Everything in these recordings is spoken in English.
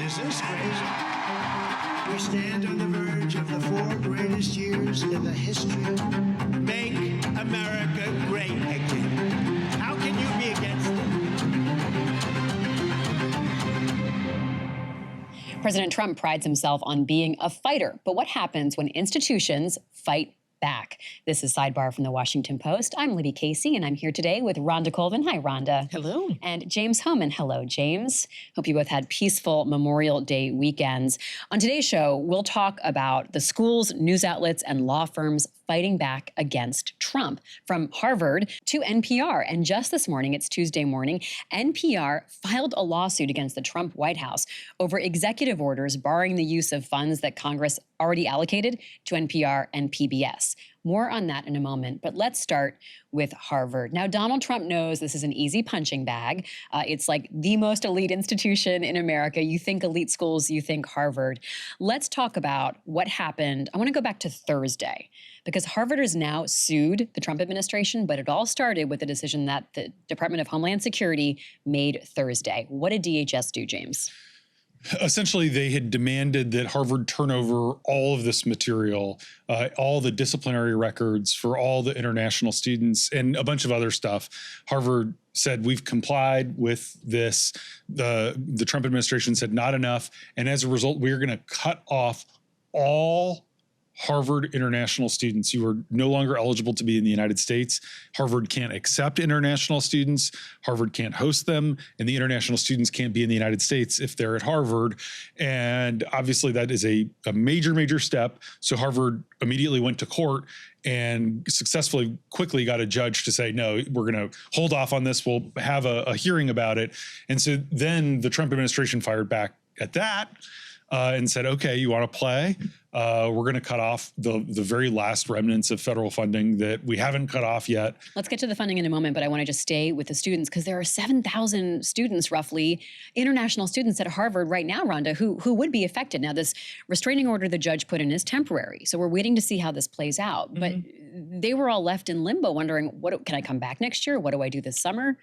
Is this crazy? We stand on the verge of the 4 greatest years in the history of Make America Great Again. How can you be against it? President Trump prides himself on being a fighter. But what happens when institutions fight back? This is Sidebar from the Washington Post. I'm Libby Casey, and I'm here today with Rhonda Colvin. Hi, Rhonda. Hello. And James Hohmann. Hello, James. Hope you both had peaceful Memorial Day weekends. On today's show, we'll talk about the schools, news outlets, and law firms fighting back against Trump, from Harvard to NPR. And just this morning, it's Tuesday morning, NPR filed a lawsuit against the Trump White House over executive orders barring the use of funds that Congress already allocated to NPR and PBS. More on that in a moment, but let's start with Harvard. Now, Donald Trump knows this is an easy punching bag. It's like the most elite institution in America. You think elite schools, you think Harvard. Let's talk about what happened. I want to go back to Thursday, because Harvard has now sued the Trump administration, but it all started with a decision that the Department of Homeland Security made Thursday. What did DHS do, James? Essentially, they had demanded that Harvard turn over all of this material, all the disciplinary records for all the international students and a bunch of other stuff. Harvard said, we've complied with this. The Trump administration said not enough. And as a result, we're going to cut off all Harvard international students. You are no longer eligible to be in the United States. Harvard can't accept international students. Harvard can't host them. And the international students can't be in the United States if they're at Harvard. And obviously that is a major, major step. So Harvard immediately went to court and successfully, quickly got a judge to say, no, we're going to hold off on this. We'll have a hearing about it. And so then the Trump administration fired back at that. And said, okay, you want to play? We're going to cut off the very last remnants of federal funding that we haven't cut off yet. Let's get to the funding in a moment, but I want to just stay with the students, because there are 7,000 students, roughly, international students at Harvard right now, Rhonda, who would be affected. Now, this restraining order the judge put in is temporary, so we're waiting to see how this plays out. But they were all left in limbo, wondering, can I come back next year? What do I do this summer?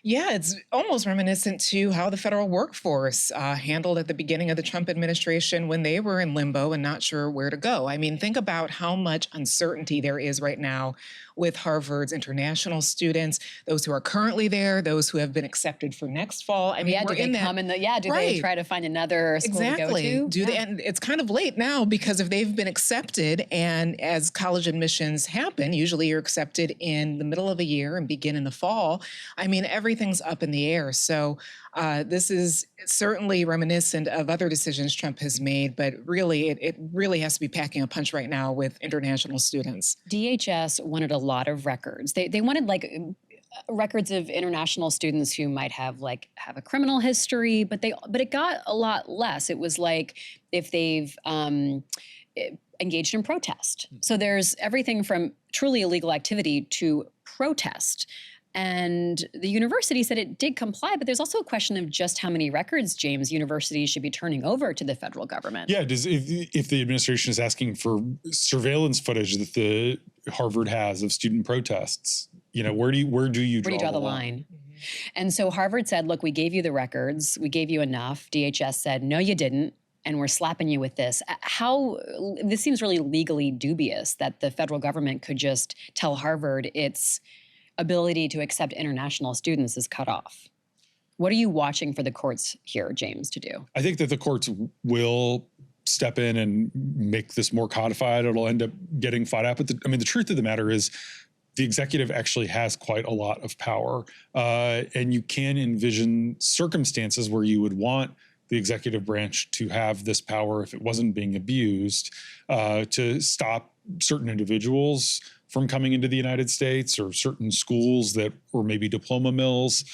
Yeah, it's almost reminiscent to how the federal workforce handled at the beginning of the Trump administration when they were in limbo and not sure where to go. I mean, think about how much uncertainty there is right now with Harvard's international students, those who are currently there, those who have been accepted for next fall. I mean, do they come in they try to find another school to go to? And it's kind of late now, because if they've been accepted, and as college admissions happen, usually you're accepted in the middle of a year and begin in the fall. I mean, everything's up in the air. So this is certainly reminiscent of other decisions Trump has made, but really, it really has to be packing a punch right now with international students. DHS wanted a lot of records. They wanted records of international students who might have a criminal history, but it got a lot less. It was like if they've engaged in protest. So there's everything from truly illegal activity to protest. And the university said it did comply, but there's also a question of just how many records, James, universities should be turning over to the federal government. Yeah, if the administration is asking for surveillance footage that the Harvard has of student protests, where do you draw the line? And so Harvard said, look, we gave you the records, we gave you enough. DHS said, no, you didn't, and we're slapping you with this. This seems really legally dubious that the federal government could just tell Harvard its ability to accept international students is cut off. What are you watching for the courts here, James, to do? I think that the courts will step in and make this more codified. It'll end up getting fought out. But the truth of the matter is the executive actually has quite a lot of power. And you can envision circumstances where you would want the executive branch to have this power, if it wasn't being abused, to stop certain individuals from coming into the United States, or certain schools that were maybe diploma mills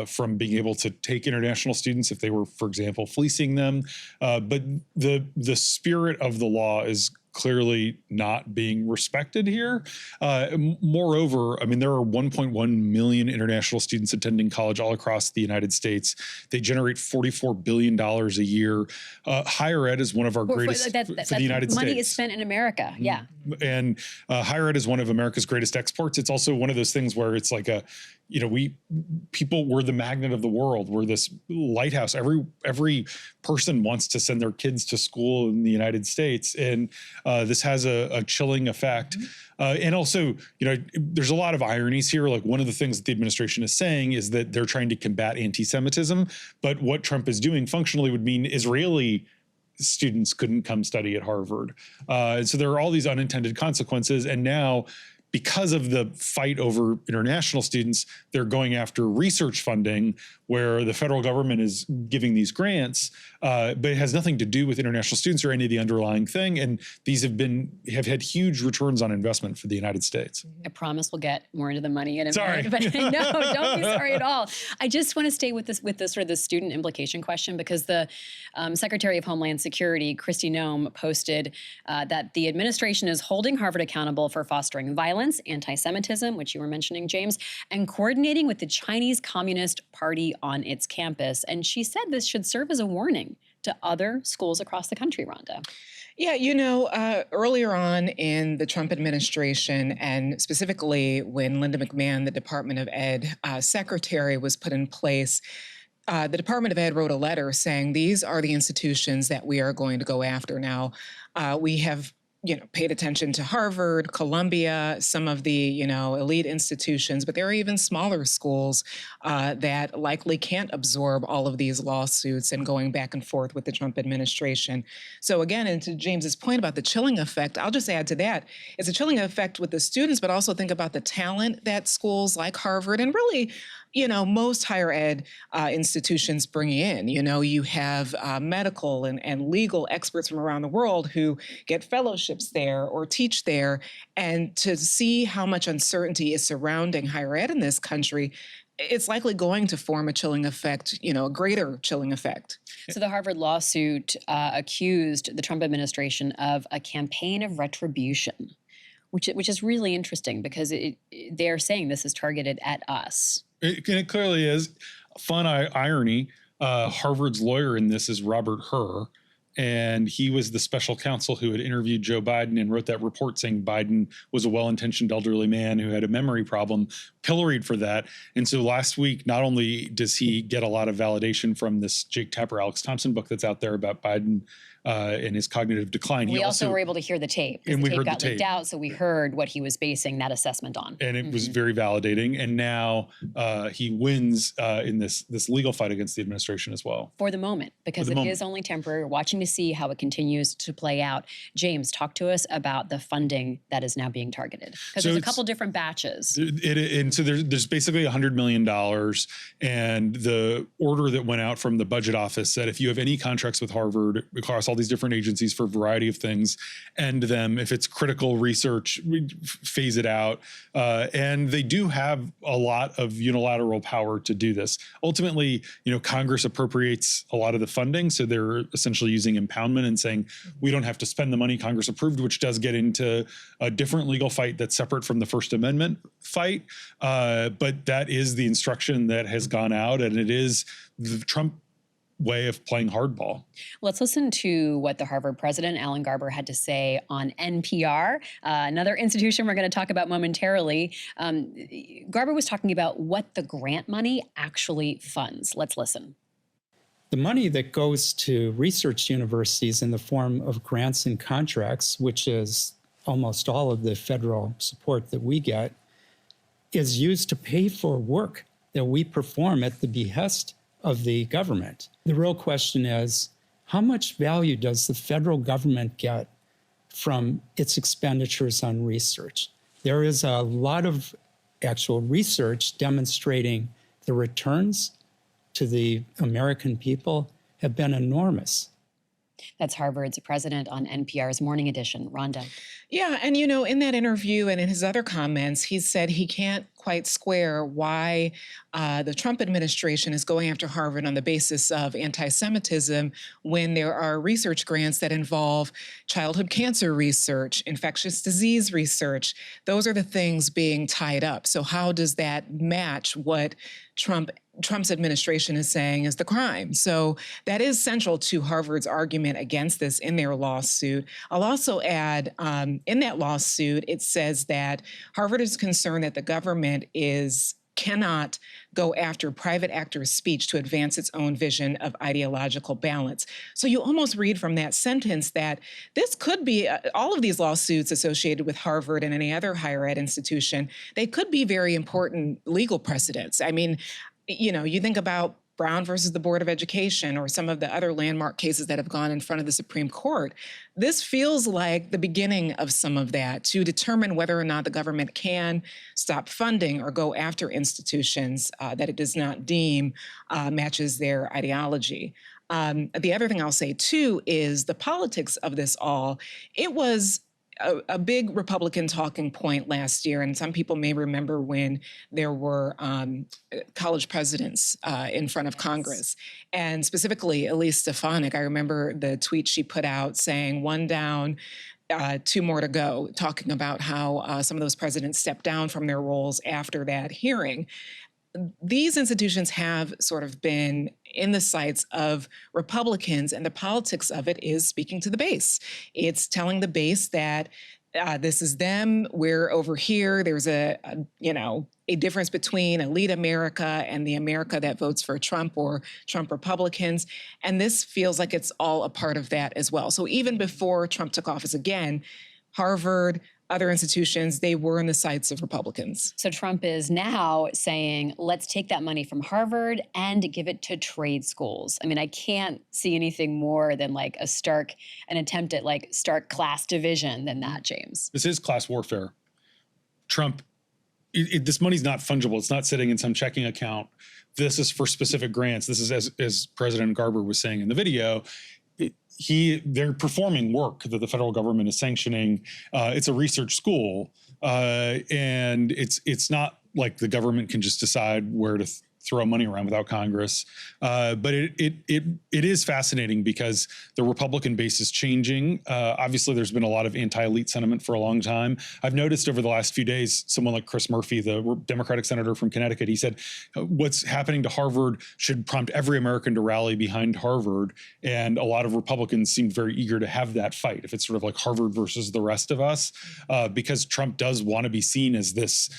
from being able to take international students if they were, for example, fleecing them. But the spirit of the law is clearly not being respected here. Moreover, there are 1.1 million international students attending college all across the United States. They generate $44 billion a year. Higher ed is one of our greatest for the United States. Money is spent in America, yeah. And higher ed is one of America's greatest exports. It's also one of those things where it's like people were the magnet of the world. We're this lighthouse. Every person wants to send their kids to school in the United States, and this has a chilling effect. And also, there's a lot of ironies here. Like, one of the things that the administration is saying is that they're trying to combat anti-Semitism, but what Trump is doing functionally would mean Israeli students couldn't come study at Harvard. And so there are all these unintended consequences. And now, because of the fight over international students, they're going after research funding where the federal government is giving these grants, but it has nothing to do with international students or any of the underlying thing. And these have had huge returns on investment for the United States. I promise we'll get more into the money in a Sorry. minute. But no, don't be sorry at all. I just want to stay with this sort of the student implication question, because the Secretary of Homeland Security, Kristi Noem, posted that the administration is holding Harvard accountable for fostering violence, anti-Semitism, which you were mentioning, James, and coordinating with the Chinese Communist Party on its campus. And she said this should serve as a warning to other schools across the country, Rhonda. Yeah, earlier on in the Trump administration, and specifically when Linda McMahon, the Department of Ed secretary, was put in place, the Department of Ed wrote a letter saying these are the institutions that we are going to go after. Now, we have paid attention to Harvard, Columbia, some of the, elite institutions, but there are even smaller schools that likely can't absorb all of these lawsuits and going back and forth with the Trump administration. So again, and to James's point about the chilling effect, I'll just add to that, it's a chilling effect with the students, but also think about the talent that schools like Harvard and really, most higher ed institutions bring in. You have medical and legal experts from around the world who get fellowships there or teach there. And to see how much uncertainty is surrounding higher ed in this country, it's likely going to form a chilling effect, a greater chilling effect. So the Harvard lawsuit accused the Trump administration of a campaign of retribution, which is really interesting because they're saying this is targeted at us. It clearly is. Fun irony, Harvard's lawyer in this is Robert Hur, and he was the special counsel who had interviewed Joe Biden and wrote that report saying Biden was a well-intentioned elderly man who had a memory problem, pilloried for that. And so last week, not only does he get a lot of validation from this Jake Tapper, Alex Thompson book that's out there about Biden and his cognitive decline. We also were able to hear the tape. And the we tape heard got the tape. leaked out, so we heard what he was basing that assessment on. And it was very validating. And now he wins in this legal fight against the administration as well. For the moment, because it is only temporary. We're watching to see how it continues to play out. James, talk to us about the funding that is now being targeted. Because there's a couple different batches. And so there's basically $100 million. And the order that went out from the budget office said if you have any contracts with Harvard across all these different agencies for a variety of things, end them. If it's critical research, phase it out. And they do have a lot of unilateral power to do this. Ultimately, Congress appropriates a lot of the funding. So they're essentially using impoundment and saying, we don't have to spend the money Congress approved, which does get into a different legal fight that's separate from the First Amendment fight. But that is the instruction that has gone out, and it is the Trump way of playing hardball. Let's listen to what the Harvard president, Alan Garber, had to say on NPR, another institution we're going to talk about momentarily. Garber was talking about what the grant money actually funds. Let's listen. The money that goes to research universities in the form of grants and contracts, which is almost all of the federal support that we get, is used to pay for work that we perform at the behest of the government. The real question is, how much value does the federal government get from its expenditures on research? There is a lot of actual research demonstrating the returns to the American people have been enormous. That's Harvard's president on NPR's Morning Edition, Rhonda. Yeah, and in that interview and in his other comments, he said he can't quite square why the Trump administration is going after Harvard on the basis of anti-Semitism when there are research grants that involve childhood cancer research, infectious disease research. Those are the things being tied up. So how does that match what Trump's administration is saying is the crime? So that is central to Harvard's argument against this in their lawsuit. I'll also add, in that lawsuit, it says that Harvard is concerned that the government is cannot go after private actors' speech to advance its own vision of ideological balance. So you almost read from that sentence that this could be, all of these lawsuits associated with Harvard and any other higher ed institution, they could be very important legal precedents. I mean, you think about Brown versus the Board of Education or some of the other landmark cases that have gone in front of the Supreme Court. This feels like the beginning of some of that to determine whether or not the government can stop funding or go after institutions that it does not deem matches their ideology. The other thing I'll say, too, is the politics of this all. It was a big Republican talking point last year, and some people may remember when there were college presidents in front of Congress, and specifically Elise Stefanik. I remember the tweet she put out saying, "One down, two more to go," talking about how some of those presidents stepped down from their roles after that hearing. These institutions have sort of been in the sights of Republicans, and the politics of it is speaking to the base. It's telling the base that this is them, we're over here. There's a difference between elite America and the America that votes for Trump or Trump Republicans. And this feels like it's all a part of that as well. So even before Trump took office again, Harvard, other institutions, they were in the sights of Republicans. So Trump is now saying, let's take that money from Harvard and give it to trade schools. I mean, I can't see anything more than like an attempt at like stark class division than that, James. This is class warfare. Trump, this money's not fungible. It's not sitting in some checking account. This is for specific grants. This is, as President Garber was saying in the video, they're performing work that the federal government is sanctioning. It's a research school, and it's not like the government can just decide where to throw money around without Congress. But it is fascinating because the Republican base is changing. Obviously, there's been a lot of anti-elite sentiment for a long time. I've noticed over the last few days, someone like Chris Murphy, the Democratic senator from Connecticut, he said, what's happening to Harvard should prompt every American to rally behind Harvard. And a lot of Republicans seemed very eager to have that fight, if it's sort of like Harvard versus the rest of us, because Trump does want to be seen as this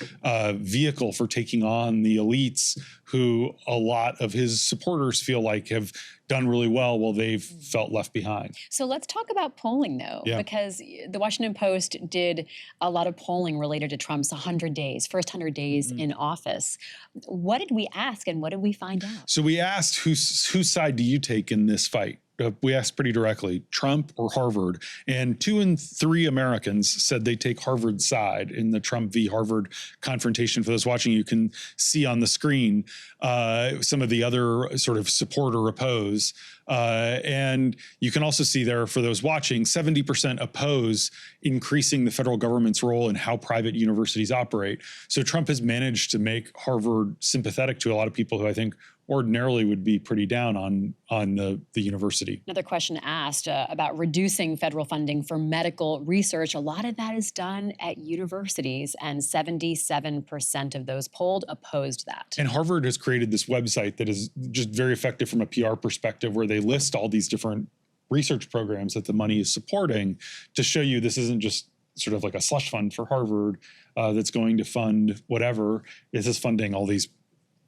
vehicle for taking on the elites who a lot of his supporters feel like have done really well while they've felt left behind. So let's talk about polling, though, because the Washington Post did a lot of polling related to Trump's first 100 days in office. What did we ask and what did we find out? So we asked, whose side do you take in this fight? We asked pretty directly, Trump or Harvard? And 2 in 3 Americans said they take Harvard's side in the Trump v. Harvard confrontation. For those watching, you can see on the screen some of the other sort of support or oppose. And you can also see there, for those watching, 70% oppose increasing the federal government's role in how private universities operate. So Trump has managed to make Harvard sympathetic to a lot of people who I think ordinarily would be pretty down on the university. Another question asked about reducing federal funding for medical research. A lot of that is done at universities, and 77% of those polled opposed that. And Harvard has created this website that is just very effective from a PR perspective, where they list all these different research programs that the money is supporting to show you this isn't just sort of like a slush fund for Harvard that's going to fund whatever. This is funding all these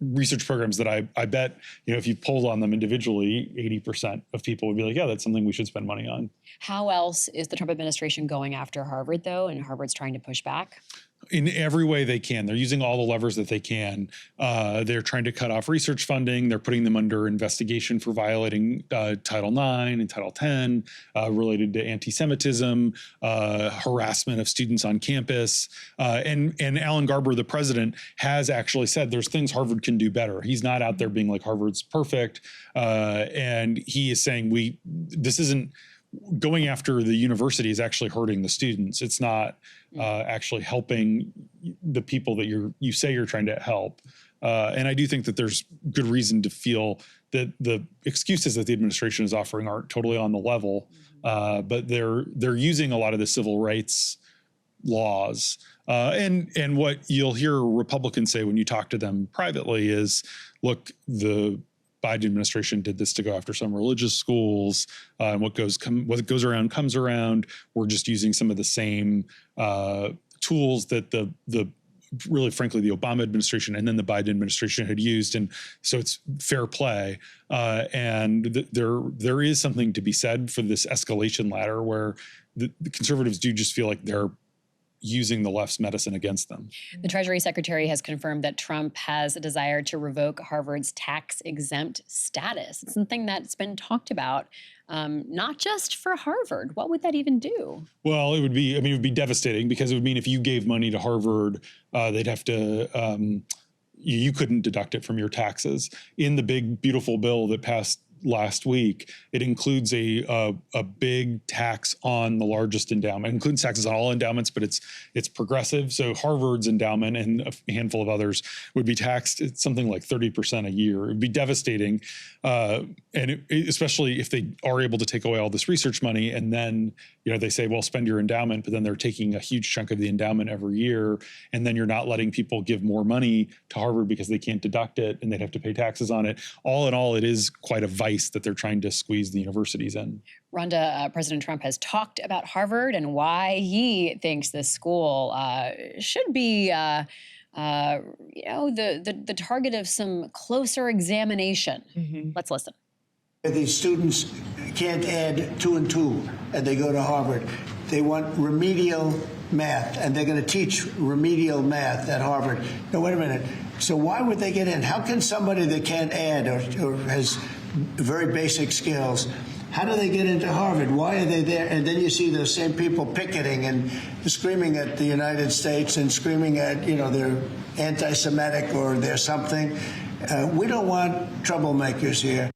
research programs that I bet, if you polled on them individually, 80% of people would be like, yeah, that's something we should spend money on. How else is the Trump administration going after Harvard, though, and Harvard's trying to push back? In every way they can. They're using all the levers that they can. They're trying to cut off research funding. They're putting them under investigation for violating Title IX and Title X related to anti-Semitism, harassment of students on campus. And Alan Garber, the president, has actually said there's things Harvard can do better. He's not out there being like Harvard's perfect. And he is saying this isn't going after the university is actually hurting the students. It's not actually helping the people that you say you're trying to help. And I do think that there's good reason to feel that the excuses that the administration is offering aren't totally on the level, but they're using a lot of the civil rights laws. And what you'll hear Republicans say when you talk to them privately is, look, the Biden administration did this to go after some religious schools. And what goes around comes around. We're just using some of the same tools that the really, frankly, the Obama administration and then the Biden administration had used. And so it's fair play. And there is something to be said for this escalation ladder where the conservatives do just feel like they're using the left's medicine against them. The Treasury Secretary has confirmed that Trump has a desire to revoke Harvard's tax-exempt status. It's something that's been talked about, not just for Harvard. What would that even do? Well, it would be devastating, because it would mean if you gave money to Harvard, they'd have to, you couldn't deduct it from your taxes. In the big, beautiful bill that passed last week, it includes a big tax on the largest endowment. It includes taxes on all endowments, but it's progressive. So Harvard's endowment and a handful of others would be taxed at something like 30% a year. It would be devastating, especially if they are able to take away all this research money, and then they say, well, spend your endowment, but then they're taking a huge chunk of the endowment every year, and then you're not letting people give more money to Harvard because they can't deduct it, and they'd have to pay taxes on it. All in all, it is quite a vice that they're trying to squeeze the universities in. Rhonda, President Trump has talked about Harvard and why he thinks this school should be, the target of some closer examination. Mm-hmm. Let's listen. These students can't add 2 and 2, and they go to Harvard. They want remedial math, and they're going to teach remedial math at Harvard. No, wait a minute. So why would they get in? How can somebody that can't add or has very basic skills, how do they get into Harvard? Why are they there? And then you see those same people picketing and screaming at the United States and screaming at, they're anti-Semitic or they're something. We don't want troublemakers here.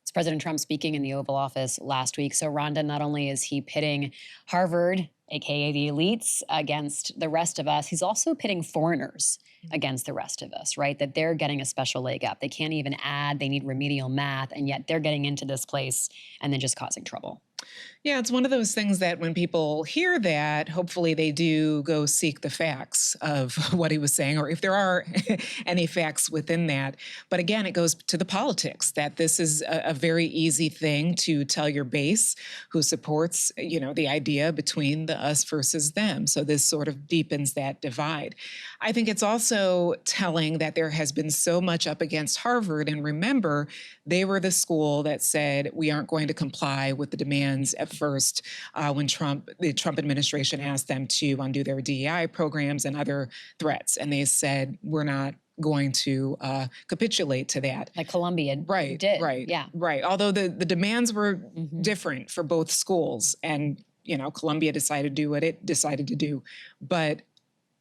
It's President Trump speaking in the Oval Office last week. So, Rhonda, not only is he pitting Harvard, aka the elites, against the rest of us, he's also pitting foreigners against the rest of us, right? That they're getting a special leg up. They can't even add, they need remedial math, and yet they're getting into this place and then just causing trouble. Yeah, it's one of those things that when people hear that, hopefully they do go seek the facts of what he was saying, or if there are any facts within that. But again, it goes to the politics, that this is a very easy thing to tell your base who supports, the idea between the us versus them. So this sort of deepens that divide. I think it's also telling that there has been so much up against Harvard. And remember, they were the school that said, we aren't going to comply with the demands at first when the Trump administration asked them to undo their DEI programs and other threats. And they said, we're not going to capitulate to that. Like Columbia did. Right. Yeah. Right. Although the demands were different for both schools. And, Columbia decided to do what it decided to do. But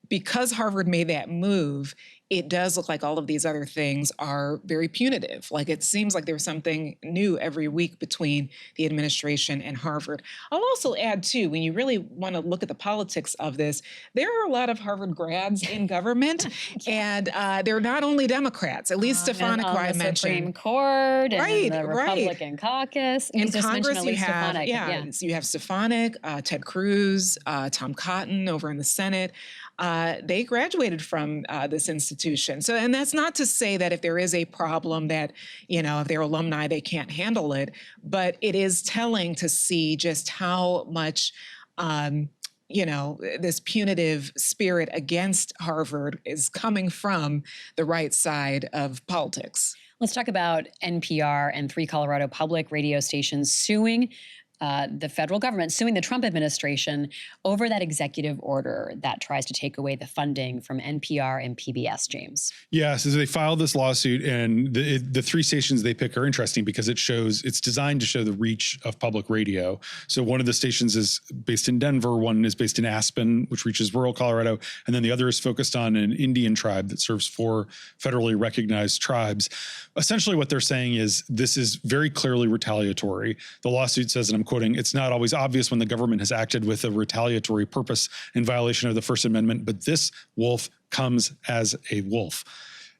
because Harvard made that move, it does look like all of these other things are very punitive. Like it seems like there's something new every week between the administration and Harvard. I'll also add, too, when you really want to look at the politics of this, there are a lot of Harvard grads in government, and they're not only Democrats, at least Stefanik, who I mentioned. The Supreme Court and the Republican caucus. In Congress, you have Stefanik, Ted Cruz, Tom Cotton over in the Senate. They graduated from this institution. So, and that's not to say that if there is a problem that, if they're alumni, they can't handle it. But it is telling to see just how much, this punitive spirit against Harvard is coming from the right side of politics. Let's talk about NPR and 3 Colorado public radio stations suing the federal government, suing the Trump administration over that executive order that tries to take away the funding from NPR and PBS, James. Yeah, so they filed this lawsuit, and the 3 stations they pick are interesting because it's designed to show the reach of public radio. So one of the stations is based in Denver, one is based in Aspen, which reaches rural Colorado, and then the other is focused on an Indian tribe that serves 4 federally recognized tribes. Essentially what they're saying is this is very clearly retaliatory. The lawsuit says, and I'm quoting, "It's not always obvious when the government has acted with a retaliatory purpose in violation of the First Amendment, but this wolf comes as a wolf."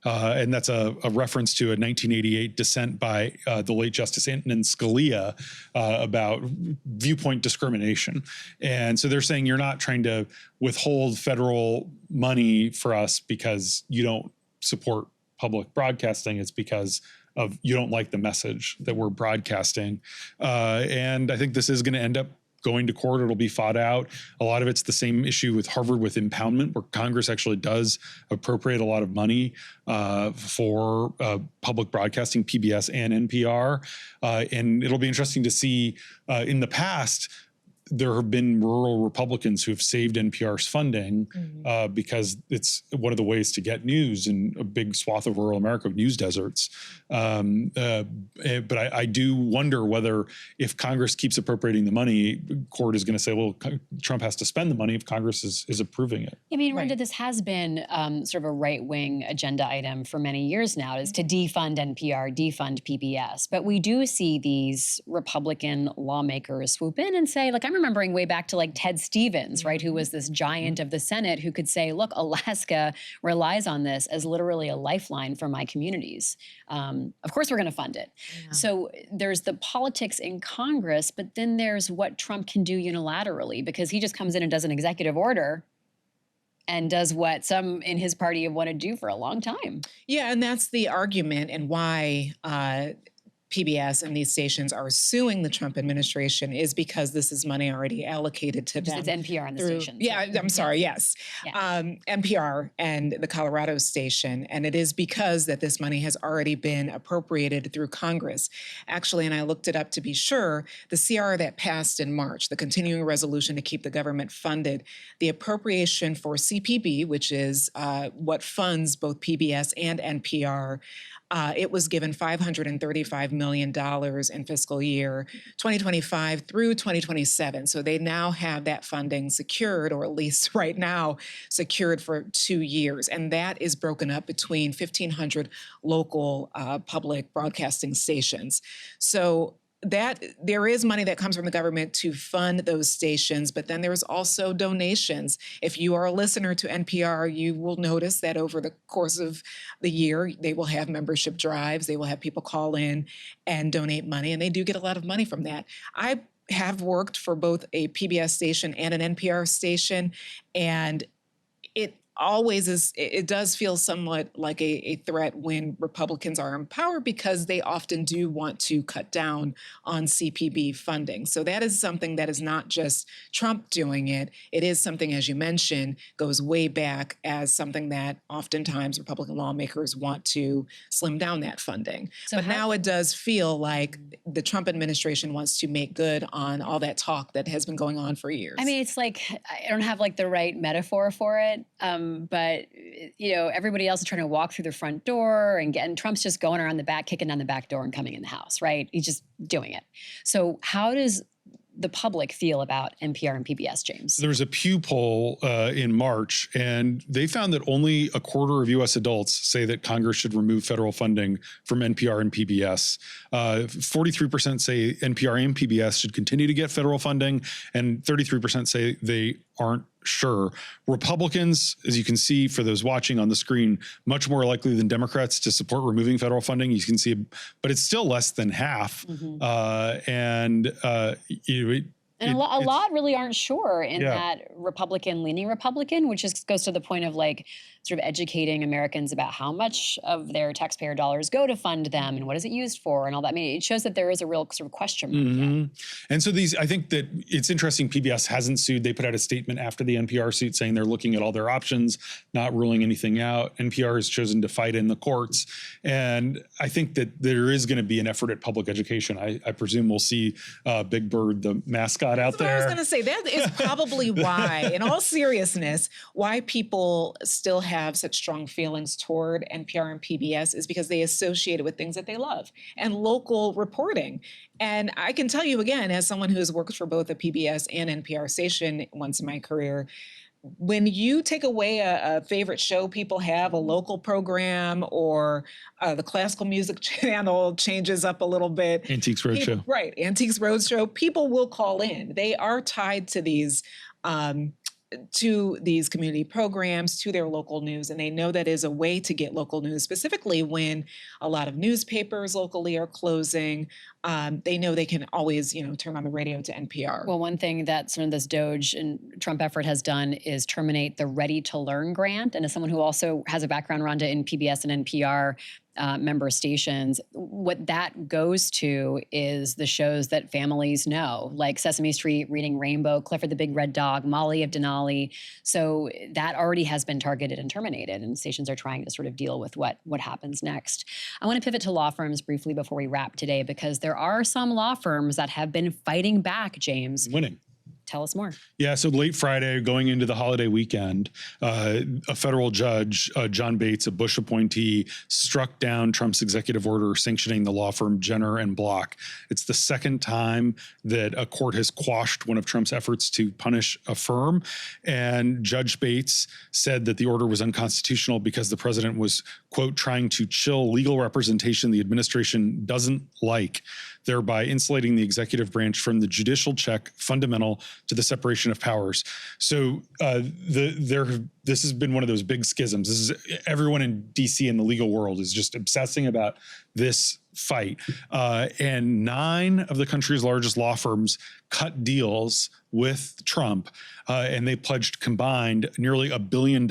And that's a reference to a 1988 dissent by the late Justice Antonin Scalia about viewpoint discrimination. And so they're saying you're not trying to withhold federal money for us because you don't support public broadcasting. It's because you don't like the message that we're broadcasting. And I think this is going to end up going to court. It'll be fought out. A lot of it's the same issue with Harvard with impoundment, where Congress actually does appropriate a lot of money for public broadcasting, PBS and NPR. And it'll be interesting to see in the past, there have been rural Republicans who have saved NPR's funding because it's one of the ways to get news in a big swath of rural America, news deserts. But I do wonder whether if Congress keeps appropriating the money, court is going to say, well, Trump has to spend the money if Congress is approving it. I mean, Right. Rhonda, this has been sort of a right-wing agenda item for many years now, is to defund NPR, defund PBS. But we do see these Republican lawmakers swoop in and say, like, I'm remembering way back to like Ted Stevens, right, who was this giant of the Senate who could say, look, Alaska relies on this as literally a lifeline for my communities. Of course, we're going to fund it. Yeah. So there's the politics in Congress, but then there's what Trump can do unilaterally, because he just comes in and does an executive order and does what some in his party have wanted to do for a long time. Yeah, and that's the argument and why PBS and these stations are suing the Trump administration, is because this is money already allocated to them. It's NPR on the through- station. Yeah, I'm sorry, yes. Yeah. NPR and the Colorado station. And it is because that this money has already been appropriated through Congress. Actually, and I looked it up to be sure, the CR that passed in March, the continuing resolution to keep the government funded, the appropriation for CPB, which is what funds both PBS and NPR, it was given $535 million in fiscal year 2025 through 2027. So they now have that funding secured, or at least right now secured for 2 years. And that is broken up between 1,500 local public broadcasting stations. So that there is money that comes from the government to fund those stations, but then there's also donations. If you are a listener to NPR, you will notice that over the course of the year, they will have membership drives. They will have people call in and donate money, and they do get a lot of money from that. I have worked for both a PBS station and an NPR station, and it does feel somewhat like a threat when Republicans are in power, because they often do want to cut down on CPB funding. So that is something that is not just Trump doing it. It is something, as you mentioned, goes way back as something that oftentimes Republican lawmakers want to slim down that funding. So but how- now it does feel like the Trump administration wants to make good on all that talk that has been going on for years. I mean, it's like, I don't have like the right metaphor for it, but you know, everybody else is trying to walk through the front door and Trump's just going around the back, kicking down the back door and coming in the house, right? He's just doing it. So how does the public feel about NPR and PBS, James? There was a Pew poll in March, and they found that only a quarter of U.S. adults say that Congress should remove federal funding from NPR and PBS. 43% say NPR and PBS should continue to get federal funding, and 33% say they aren't sure. Republicans, as you can see for those watching on the screen, much more likely than Democrats to support removing federal funding. You can see, but it's still less than half. And a lot really aren't sure in Yeah. that Republican-leaning Republican, which just goes to the point of like sort of educating Americans about how much of their taxpayer dollars go to fund them and what is it used for and all that. I mean, it shows that there is a real sort of question mark yet. And so I think that it's interesting PBS hasn't sued. They put out a statement after the NPR suit saying they're looking at all their options, not ruling anything out. NPR has chosen to fight in the courts. And I think that there is going to be an effort at public education. I presume we'll see Big Bird, the mascot, out That's what I was there. going to say. That is probably why, in all seriousness, why people still have such strong feelings toward NPR and PBS is because they associate it with things that they love and local reporting. And I can tell you again, as someone who has worked for both a PBS and NPR station once in my career, when you take away a favorite show people have, a local program, or the classical music channel changes up a little bit. Antiques Roadshow. Right, Antiques Roadshow. People will call in. They are tied to these community programs, to their local news, and they know that is a way to get local news, specifically when a lot of newspapers locally are closing. they know they can always, turn on the radio to NPR. Well, one thing that sort of this Doge and Trump effort has done is terminate the Ready to Learn grant. And as someone who also has a background, Rhonda, in PBS and NPR member stations, what that goes to is the shows that families know, like Sesame Street, Reading Rainbow, Clifford the Big Red Dog, Molly of Denali. So that already has been targeted and terminated, and stations are trying to sort of deal with what happens next. I want to pivot to law firms briefly before we wrap today, because there are some law firms that have been fighting back, James. Winning. Tell us more. Yeah, so late Friday, going into the holiday weekend, a federal judge, John Bates, a Bush appointee, struck down Trump's executive order sanctioning the law firm Jenner and Block. It's the second time that a court has quashed one of Trump's efforts to punish a firm. And Judge Bates said that the order was unconstitutional because the president was, quote, trying to chill legal representation the administration doesn't like, thereby insulating the executive branch from the judicial check fundamental to the separation of powers. So this has been one of those big schisms. This is everyone in DC and the legal world is just obsessing about this fight. And 9 of the country's largest law firms cut deals with Trump, and they pledged combined nearly $1 billion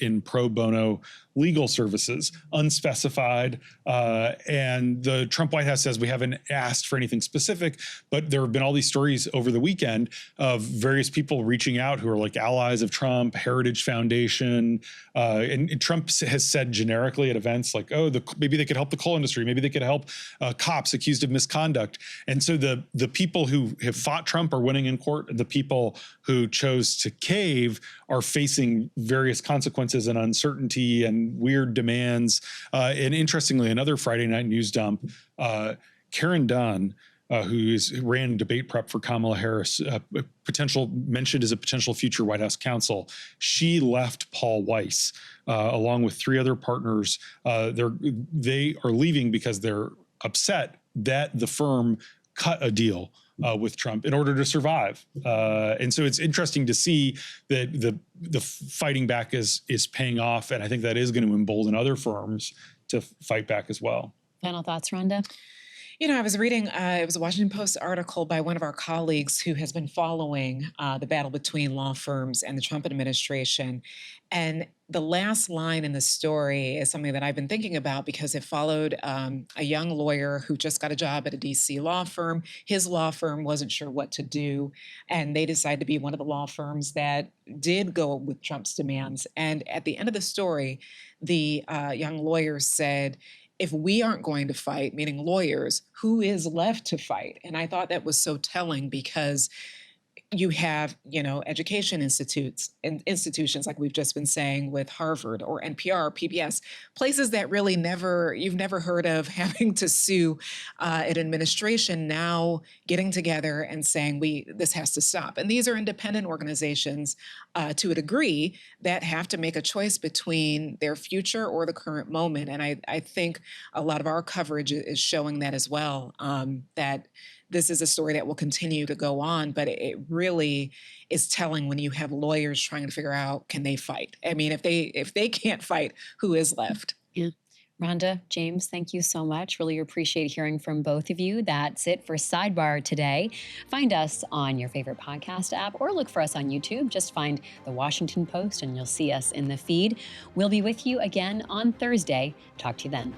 in pro bono legal services, unspecified. And the Trump White House says we haven't asked for anything specific, but there have been all these stories over the weekend of various people reaching out who are like allies of Trump, Heritage Foundation. And Trump has said generically at events like, oh, maybe they could help the coal industry. Maybe they could help cops accused of misconduct. And so the people who have fought Trump are winning in court. The people who chose to cave are facing various consequences and uncertainty and weird demands. And interestingly, another Friday night news dump, Karen Dunn, who ran debate prep for Kamala Harris, mentioned as a potential future White House counsel. She left Paul Weiss along with 3 other partners. They are leaving because they're upset that the firm cut a deal with Trump in order to survive. And so it's interesting to see that the fighting back is paying off. And I think that is going to embolden other firms to fight back as well. Final thoughts, Rhonda? I was reading, it was a Washington Post article by one of our colleagues who has been following the battle between law firms and the Trump administration. And the last line in the story is something that I've been thinking about because it followed a young lawyer who just got a job at a DC law firm. His law firm wasn't sure what to do, and they decided to be one of the law firms that did go with Trump's demands. And at the end of the story, the young lawyer said, if we aren't going to fight, meaning lawyers, who is left to fight? And I thought that was so telling because you have, education institutions like we've just been saying with Harvard or NPR, PBS, places that really you've never heard of having to sue an administration now getting together and saying this has to stop. And these are independent organizations to a degree that have to make a choice between their future or the current moment. And I think a lot of our coverage is showing that as well, that this is a story that will continue to go on, but it really is telling when you have lawyers trying to figure out, can they fight? I mean, if they can't fight, who is left? Yeah. Rhonda, James, thank you so much. Really appreciate hearing from both of you. That's it for Sidebar today. Find us on your favorite podcast app or look for us on YouTube. Just find The Washington Post and you'll see us in the feed. We'll be with you again on Thursday. Talk to you then.